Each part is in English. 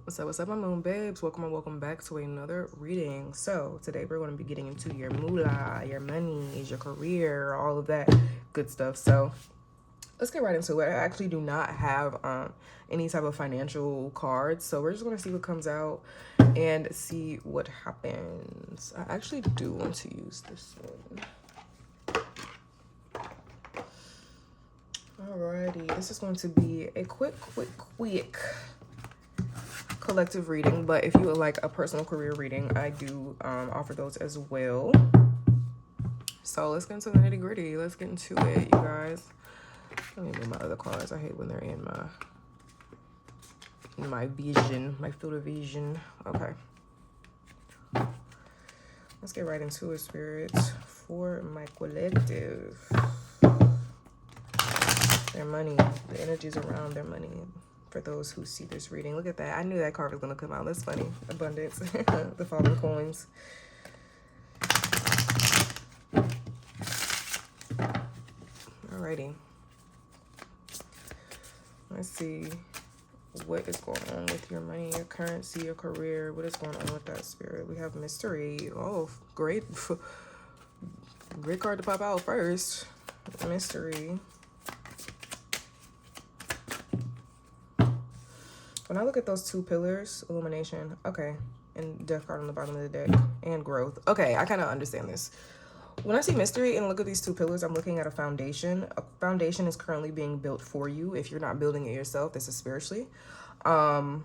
What's up, my moon babes? Welcome back to another reading. So today we're going to be getting into your moolah, your money, your career, all of that good stuff. So let's get right into it. I actually do not have any type of financial cards, so we're just going to see what comes out and see what happens. I actually do want to use this one. Alrighty, this is going to be a quick collective reading, but if you would like a personal career reading, I do offer those as well. So let's get into the nitty gritty. Let's get into it, you guys. Let me move my other cards. I hate when they're in my vision, my field of vision. Okay. Let's get right into it, spirits. For my collective. Their money, the energies around their money. For those who see this reading, look at that. I knew that card was going to come out. That's funny. Abundance. The falling coins. Alrighty. Let's see what is going on with your money, your currency, your career. What is going on with that, spirit? We have mystery. Oh, great. Great card to pop out first. Mystery. When I look at those two pillars, illumination, okay, and death card on the bottom of the deck, and growth. Okay, I kind of understand this. When I see mystery and look at these two pillars, I'm looking at a foundation. A foundation is currently being built for you. If you're not building it yourself, this is spiritually. I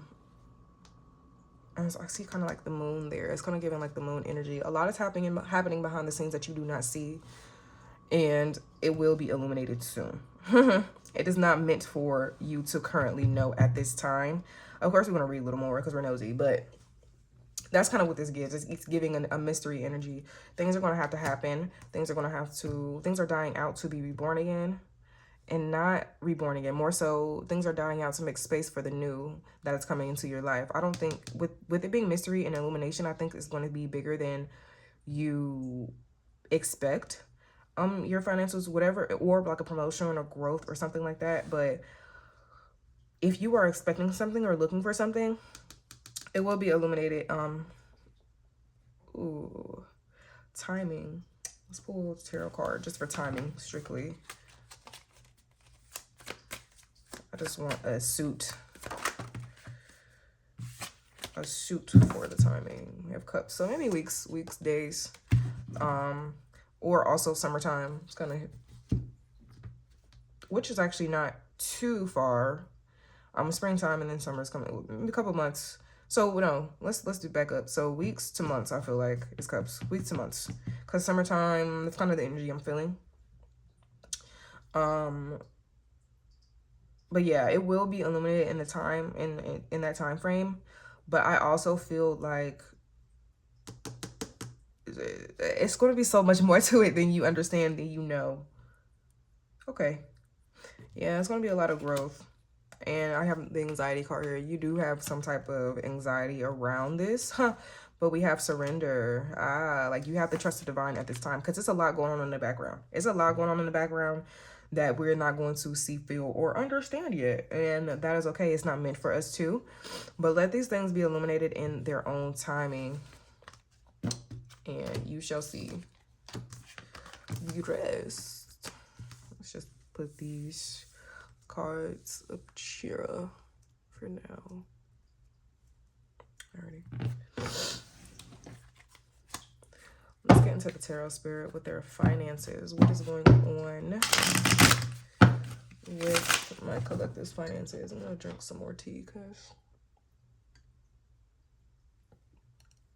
see kind of like the moon there. It's kind of giving like the moon energy. A lot is happening behind the scenes that you do not see, and it will be illuminated soon. It is not meant for you to currently know at this time. Of course, we want to read a little more because we're nosy, but that's kind of what this gives. It's giving a mystery energy. Things are going to have to happen. Things are dying out to be reborn again, and not reborn again. More so, things are dying out to make space for the new that is coming into your life. I don't think, with it being mystery and illumination, I think it's going to be bigger than you expect. Your finances, whatever, or like a promotion or growth or something like that. But if you are expecting something or looking for something, it will be illuminated. Ooh, timing. Let's pull a tarot card just for timing, strictly. I just want a suit. A suit for the timing. We have cups. So maybe weeks, days. Or also summertime. It's gonna, which is actually not too far. Springtime and then summer's coming. A couple months. So no, let's do back up. So weeks to months, I feel like it's cups. Weeks to months, because summertime, that's kind of the energy I'm feeling. But yeah, it will be illuminated in the time in that time frame. But I also feel like it's going to be so much more to it than you understand, than you know. Okay. Yeah, it's going to be a lot of growth. And I have the anxiety card here. You do have some type of anxiety around this, but we have surrender. Like you have to trust the divine at this time, because it's a lot going on in the background. It's a lot going on in the background that we're not going to see, feel, or understand yet. And that is okay. It's not meant for us to. But let these things be illuminated in their own timing. And you shall see. You rest. Let's just put these cards up here for now. Alrighty. Let's get into the tarot spirit with their finances. What is going on with my collective's finances? I'm gonna drink some more tea because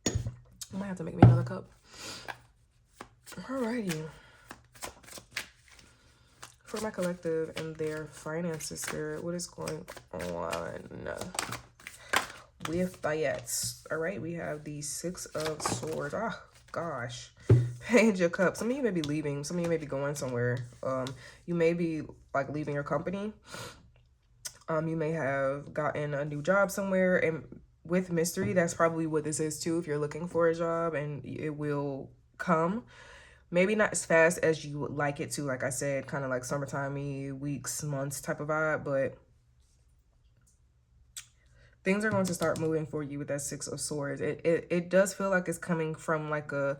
I might have to make me another cup. Alrighty. For my collective and their finances, spirit, what is going on with that? All right, we have the 6 of Swords. Oh gosh, Page of Cups. Some of you may be leaving. Some of you may be going somewhere. You may be like leaving your company. You may have gotten a new job somewhere, and with mystery, that's probably what this is too. If you're looking for a job, and it will come. Maybe not as fast as you would like it to, like I said, kind of like summertime-y, weeks, months type of vibe, but things are going to start moving for you with that Six of Swords. It does feel like it's coming from like a,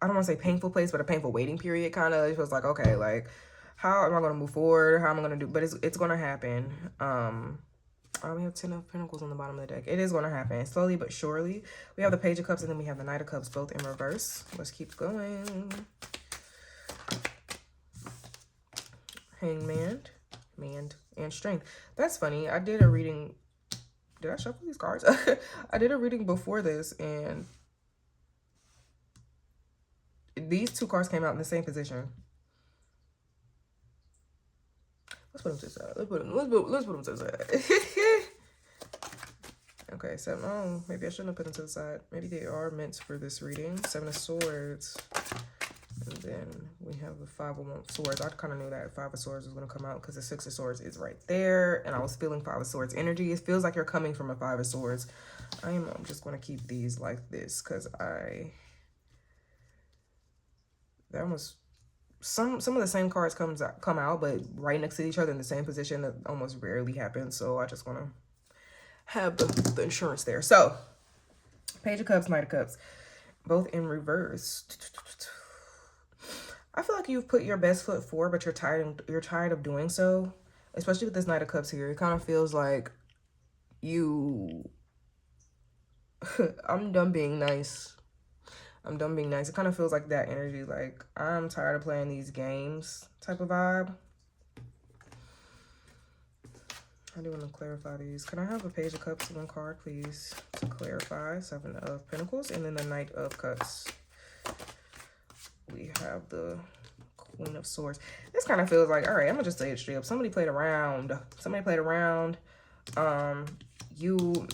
I don't want to say painful place, but a painful waiting period kind of. It feels like, okay, like, how am I going to move forward? How am I going to do? But it's going to happen. We have 10 of Pentacles on the bottom of the deck. It is going to happen slowly but surely. We have the Page of Cups and then we have the Knight of Cups, both in reverse. Let's keep going. Hanged Man, and Strength. That's funny. I did a reading. Did I shuffle these cards? I did a reading before this, and these two cards came out in the same position. Let's put them to the side. Let's put them to the side. Okay, so maybe I shouldn't have put them to the side. Maybe they are meant for this reading. Seven of Swords. And then we have the Five of Swords. I kind of knew that Five of Swords was going to come out because the Six of Swords is right there. And I was feeling Five of Swords energy. It feels like you're coming from a Five of Swords. I'm just going to keep these like this because that almost, some of the same cards come out, but right next to each other in the same position. That almost rarely happens. So I just want to have the insurance there. So Page of Cups, Knight of Cups, both in reverse. I feel like you've put your best foot forward, but you're tired of doing so, especially with this Knight of Cups here. It kind of feels like I'm done being nice. I'm done being nice. It kind of feels like that energy, like I'm tired of playing these games type of vibe. I do want to clarify these. Can I have a Page of Cups, one card, please, to clarify? Seven of Pentacles, and then the Knight of Cups. We have the Queen of Swords. This kind of feels like, all right, I'm gonna just say it straight up. Somebody played around. You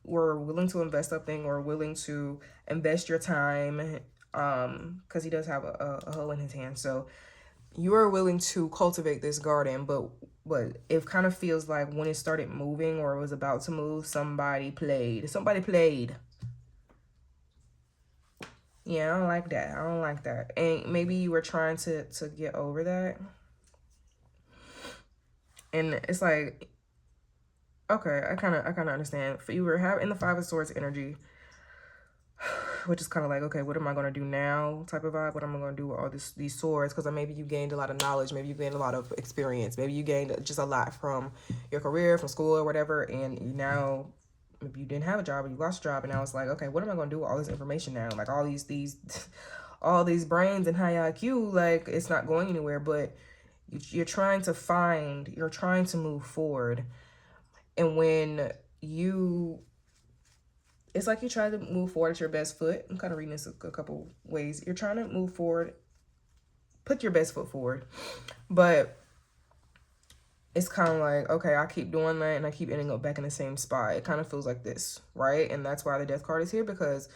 were willing to invest something or willing to invest your time, because he does have a hoe in his hand. So you are willing to cultivate this garden, but it kind of feels like when it started moving or it was about to move, somebody played. Yeah, I don't like that. I don't like that. And maybe you were trying to get over that. And it's like, okay, I kind of understand. You were having the Five of Swords energy, which is kind of like, okay, what am I going to do now type of vibe? What am I going to do with all these swords? Because maybe you gained a lot of knowledge. Maybe you gained a lot of experience. Maybe you gained just a lot from your career, from school or whatever. And now maybe you didn't have a job or you lost a job. And now it's like, okay, what am I going to do with all this information now? Like all these all these brains and high IQ, like it's not going anywhere. But you're trying to move forward. And when it's like you try to move forward at your best foot. I'm kind of reading this a couple ways. You're trying to move forward, put your best foot forward. But it's kind of like, okay, I keep doing that and I keep ending up back in the same spot. It kind of feels like this, right? And that's why the Death card is here, because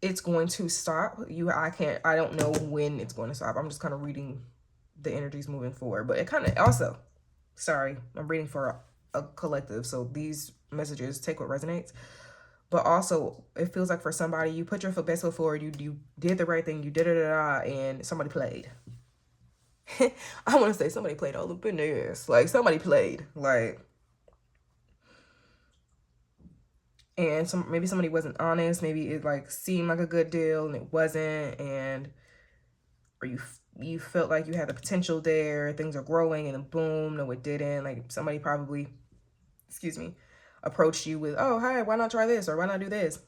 it's going to stop. I don't know when it's going to stop. I'm just kind of reading the energies moving forward. But it kind of also, sorry, I'm reading for a collective. So these messages, take what resonates. But also, it feels like for somebody, you put your best foot forward, you did the right thing, you did it, and somebody played. I want to say somebody played all up in their ass. Like, somebody played. Like, and maybe somebody wasn't honest. Maybe it, like, seemed like a good deal, and it wasn't. Or you felt like you had the potential there, things are growing, and then boom, no, it didn't. Like, somebody probably, approached you with, oh, hi, why not try this? Or why not do this?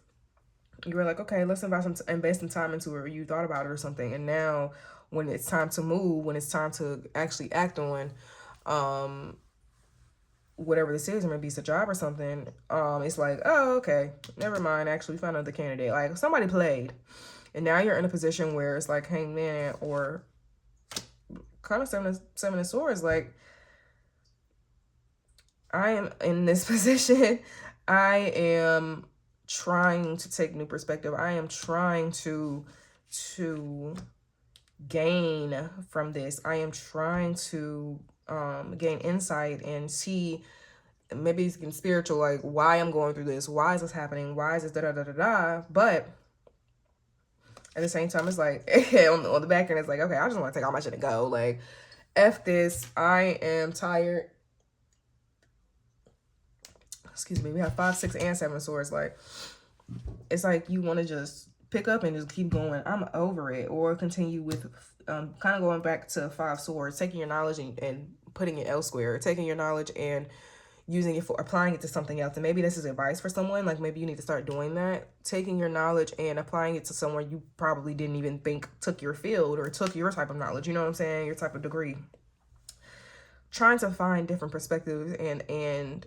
You were like, okay, let's invest some time into it, or you thought about it or something. And now when it's time to move, when it's time to actually act on whatever this is, or maybe it's a job or something, it's like, oh, okay, never mind, actually we found another candidate. Like, somebody played. And now you're in a position where it's like Hanged Man, or kind of Seven of Swords, like, I am in this position. I am trying to take new perspective. I am trying to gain from this. I am trying to gain insight and see, maybe it's getting spiritual, like why I'm going through this. Why is this happening? Why is this da-da-da-da-da? But at the same time, it's like, on the back end, it's like, okay, I just want to take all my shit and go. Like, F this. I am tired. excuse me, we have 5, 6, and 7 of swords. Like, it's like you want to just pick up and just keep going. I'm over it. Or continue with kind of going back to 5 swords, taking your knowledge and putting it elsewhere, taking your knowledge and using it for applying it to something else. And maybe this is advice for someone, like maybe you need to start doing that, taking your knowledge and applying it to someone you probably didn't even think took your field or took your type of knowledge, you know what I'm saying, your type of degree. Trying to find different perspectives and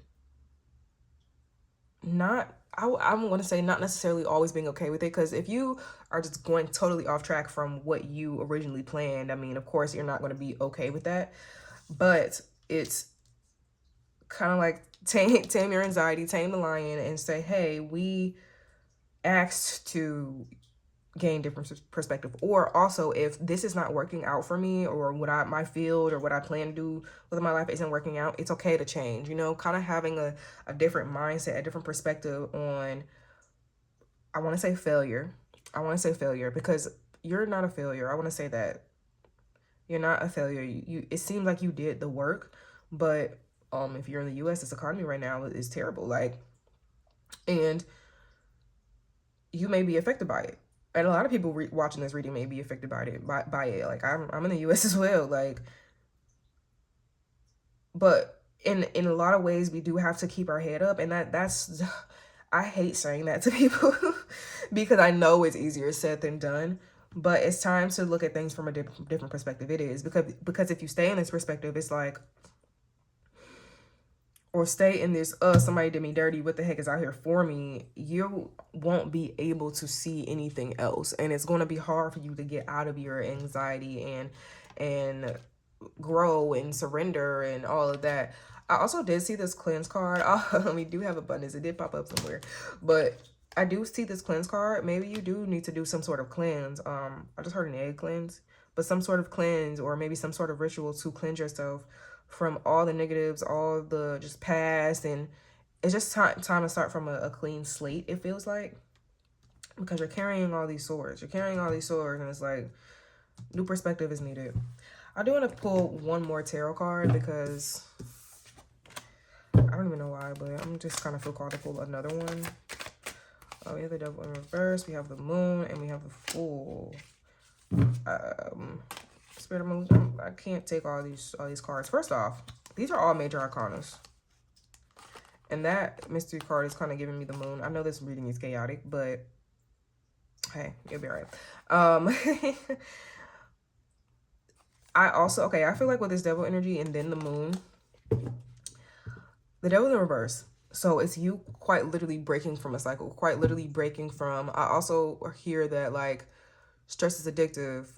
not, I want to say not necessarily always being okay with it, because if you are just going totally off track from what you originally planned, I mean, of course you're not going to be okay with that, but it's kind of like tame your anxiety, tame the lion, and say, hey, we asked to gain different perspective. Or also, if this is not working out for me, or what my field or what I plan to do with my life isn't working out, it's okay to change, you know, kind of having a different mindset, a different perspective on, I want to say failure. I want to say failure because you're not a failure. I want to say that you're not a failure. It seems like you did the work, but if you're in the US, this economy right now is terrible. Like, and you may be affected by it. And a lot of people watching this reading may be affected by it. Like, I'm in the US as well. Like, but in a lot of ways, we do have to keep our head up. And that's, I hate saying that to people because I know it's easier said than done. But it's time to look at things from a different perspective. It is because if you stay in this perspective, it's like, or stay in this, somebody did me dirty, what the heck is out here for me, you won't be able to see anything else. And it's going to be hard for you to get out of your anxiety and grow and surrender and all of that. I also did see this cleanse card. We do have abundance. It did pop up somewhere. But I do see this cleanse card. Maybe you do need to do some sort of cleanse. I just heard an egg cleanse. But some sort of cleanse, or maybe some sort of ritual to cleanse yourself from all the negatives, all the just past. And it's just time to start from a clean slate, it feels like, because you're carrying all these swords. You're carrying all these swords, and it's like new perspective is needed. I do want to pull one more tarot card because I don't even know why, but I'm just kind of feel called to pull another one. We have the Devil in reverse, we have the Moon, and we have the Fool. Spirit of Moon, I can't take all these cards. First off, these are all major arcanas, and that mystery card is kind of giving me the Moon. I know this reading is chaotic, but hey, you'll be all right. I feel like with this Devil energy and then the Moon, the Devil in reverse. So it's you quite literally breaking from a cycle, quite literally breaking from. I also hear that like stress is addictive,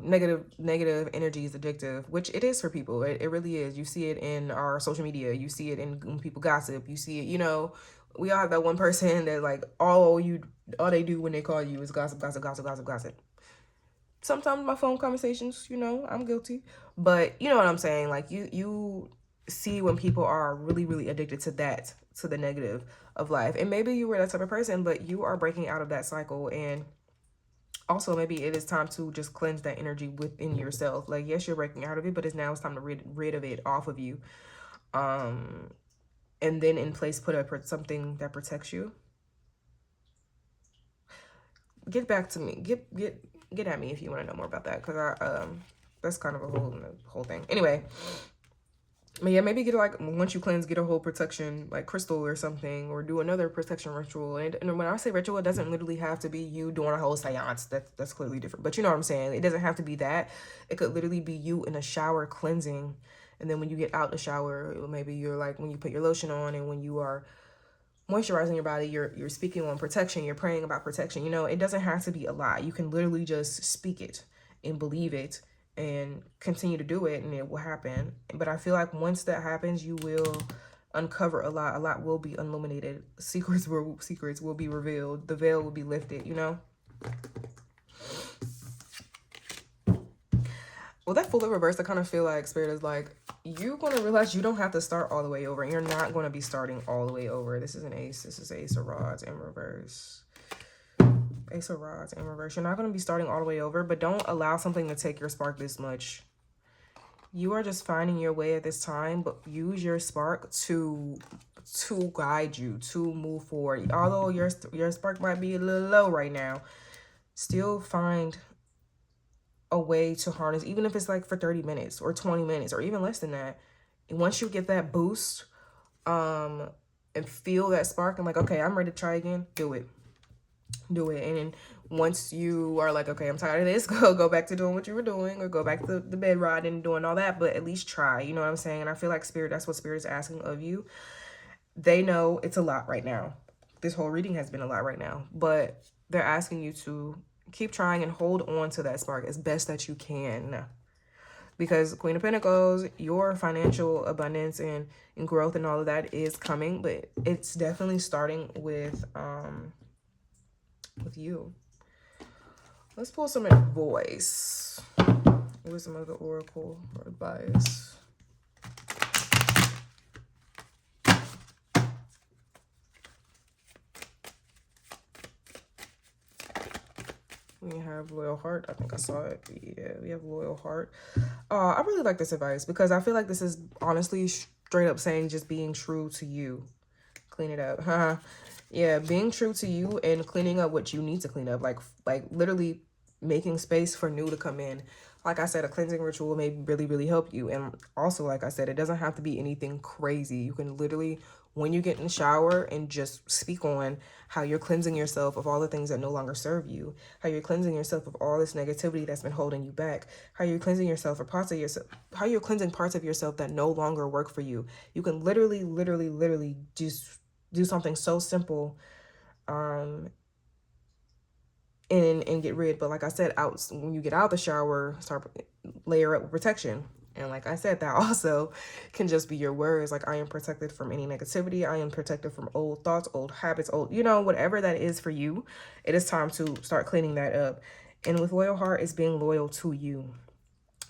negative energy is addictive, which it is for people. It really is. You see it in our social media. You see it in when people gossip. You see it, you know, we all have that one person that like all they do when they call you is gossip, gossip, gossip, gossip, gossip. Sometimes my phone conversations, you know, I'm guilty, but you know what I'm saying? Like you see when people are really, really addicted to that, to the negative of life. And maybe you were that type of person, but you are breaking out of that cycle. And also, maybe it is time to just cleanse that energy within yourself. Like, yes, you're breaking out of it, but it's time to rid of it off of you. And then in place, put something that protects you. Get back to me. Get at me if you want to know more about that, because that's kind of a whole thing. Anyway. But yeah, maybe get like, once you cleanse, get a whole protection like crystal or something, or do another protection ritual. And when I say ritual, it doesn't literally have to be you doing a whole seance. That's clearly different. But you know what I'm saying? It doesn't have to be that. It could literally be you in a shower cleansing. And then when you get out the shower, maybe you're like, when you put your lotion on and when you are moisturizing your body, you're speaking on protection, you're praying about protection. You know, it doesn't have to be a lie. You can literally just speak it and believe it and continue to do it, and it will happen. But I feel like once that happens, you will uncover a lot will be illuminated, secrets will be revealed, the veil will be lifted, you know. Well, that Fool in reverse, I kind of feel like Spirit is like, you're going to realize you don't have to start all the way over. You're not going to be starting all the way over. This is an ace. This is Ace of Rods in reverse. Ace of Rods in reverse. You're not going to be starting all the way over, but don't allow something to take your spark this much. You are just finding your way at this time, but use your spark to to guide you to move forward. Although your spark might be a little low right now, still find a way to harness, even if it's like for 30 minutes or 20 minutes or even less than that. And once you get that boost, and feel that spark and like, okay, I'm ready to try again, do it. And then once you are like, okay, I'm tired of this, go back to doing what you were doing, or go back to the bed ride and doing all that, but at least try, you know what I'm saying? And I feel like spirit, that's what spirit is asking of you. They know it's a lot right now. This whole reading has been a lot right now, but they're asking you to keep trying and hold on to that spark as best that you can. Because Queen of Pentacles, your financial abundance and growth and all of that is coming, but it's definitely starting with you. Let's pull some advice. Wisdom of the Oracle or advice. We have Loyal Heart. I think I saw it. Yeah, we have Loyal Heart. I really like this advice because I feel like this is honestly straight up saying just being true to you. Clean it up. Yeah, being true to you and cleaning up what you need to clean up. Like literally making space for new to come in. Like I said, a cleansing ritual may really, really help you. And also, like I said, it doesn't have to be anything crazy. You can literally, when you get in the shower, and just speak on how you're cleansing yourself of all the things that no longer serve you, how you're cleansing yourself of all this negativity that's been holding you back, how you're cleansing yourself of parts of yourself, how you're cleansing parts of yourself that no longer work for you. You can literally just do something so simple and get rid. But like I said, when you get out the shower, start layer up with protection. And like I said, that also can just be your words. Like, I am protected from any negativity. I am protected from old thoughts, old habits, old, you know, whatever that is for you. It is time to start cleaning that up. And with Loyal Heart, it's being loyal to you.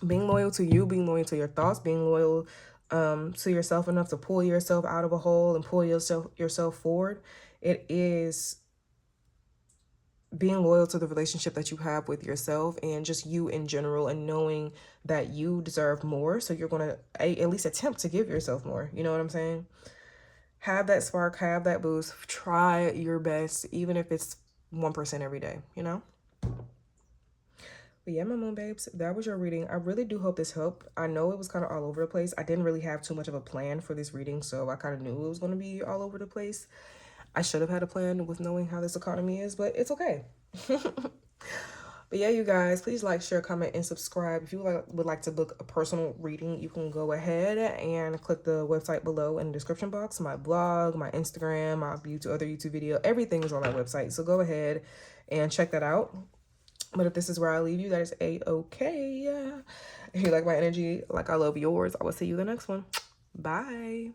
Being loyal to you, being loyal to your thoughts, being loyal to yourself enough to pull yourself out of a hole and pull yourself forward. It is being loyal to the relationship that you have with yourself and just you in general, and knowing that you deserve more. So you're going to at least attempt to give yourself more. You know what I'm saying? Have that spark, have that boost, try your best, even if it's 1% every day, you know? But yeah, my moon babes, that was your reading. I really do hope this helped. I know it was kind of all over the place. I didn't really have too much of a plan for this reading, so I kind of knew it was going to be all over the place. I should have had a plan with knowing how this economy is, but it's okay. But yeah, you guys, please like, share, comment, and subscribe. If you would like to book a personal reading, you can go ahead and click the website below in the description box. My blog, my Instagram, my other YouTube video, everything is on that website. So go ahead and check that out. But if this is where I leave you, that is a-okay. If you like my energy like I love yours, I will see you in the next one. Bye.